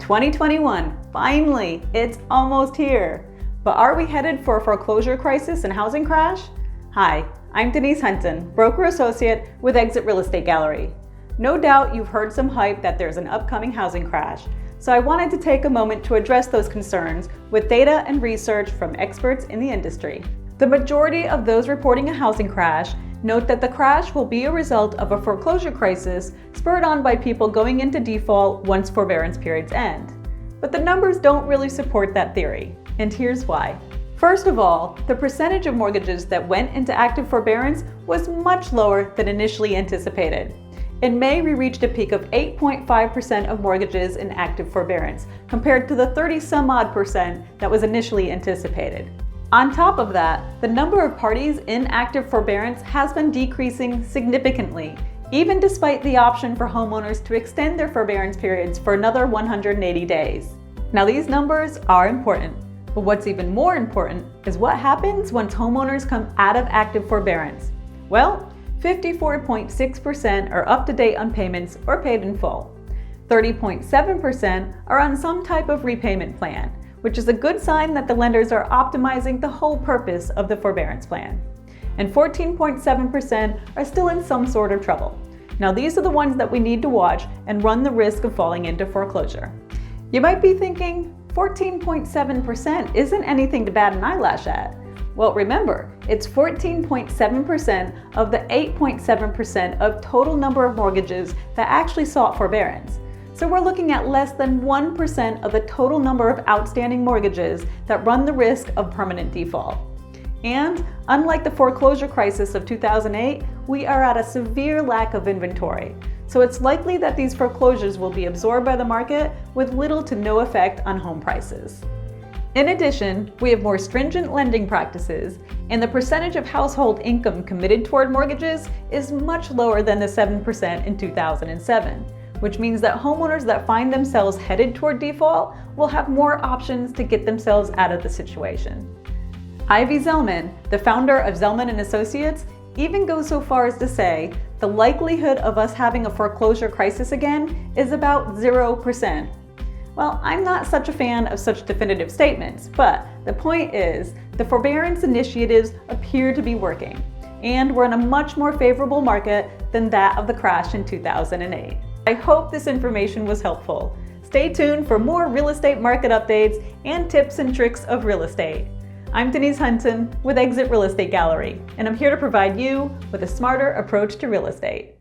2021, finally, it's almost here. But are we headed for a foreclosure crisis and housing crash? Hi, I'm Denise Hunton, broker associate with Exit Real Estate Gallery. No doubt you've heard some hype that there's an upcoming housing crash, so I wanted to take a moment to address those concerns with data and research from experts in the industry. The majority of those reporting a housing crash note that the crash will be a result of a foreclosure crisis spurred on by people going into default once forbearance periods end. But the numbers don't really support that theory, and here's why. First of all, the percentage of mortgages that went into active forbearance was much lower than initially anticipated. In May, we reached a peak of 8.5% of mortgages in active forbearance, compared to the 30-some-odd% that was initially anticipated. On top of that, the number of parties in active forbearance has been decreasing significantly, even despite the option for homeowners to extend their forbearance periods for another 180 days. Now, these numbers are important, but what's even more important is what happens once homeowners come out of active forbearance. Well, 54.6% are up to date on payments or paid in full. 30.7% are on some type of repayment plan, which is a good sign that the lenders are optimizing the whole purpose of the forbearance plan. And 14.7% are still in some sort of trouble. Now, these are the ones that we need to watch and run the risk of falling into foreclosure. You might be thinking, 14.7% isn't anything to bat an eyelash at. Well, remember, it's 14.7% of the 8.7% of total number of mortgages that actually sought forbearance. So we're looking at less than 1% of the total number of outstanding mortgages that run the risk of permanent default. And unlike the foreclosure crisis of 2008, we are at a severe lack of inventory. So it's likely that these foreclosures will be absorbed by the market with little to no effect on home prices. In addition, we have more stringent lending practices, and the percentage of household income committed toward mortgages is much lower than the 7% in 2007. Which means that homeowners that find themselves headed toward default will have more options to get themselves out of the situation. Ivy Zellman, the founder of Zellman & Associates, even goes so far as to say the likelihood of us having a foreclosure crisis again is about 0%. Well, I'm not such a fan of such definitive statements, but the point is the forbearance initiatives appear to be working, and we're in a much more favorable market than that of the crash in 2008. I hope this information was helpful. Stay tuned for more real estate market updates and tips and tricks of real estate. I'm Denise Hunton with Exit Real Estate Gallery, and I'm here to provide you with a smarter approach to real estate.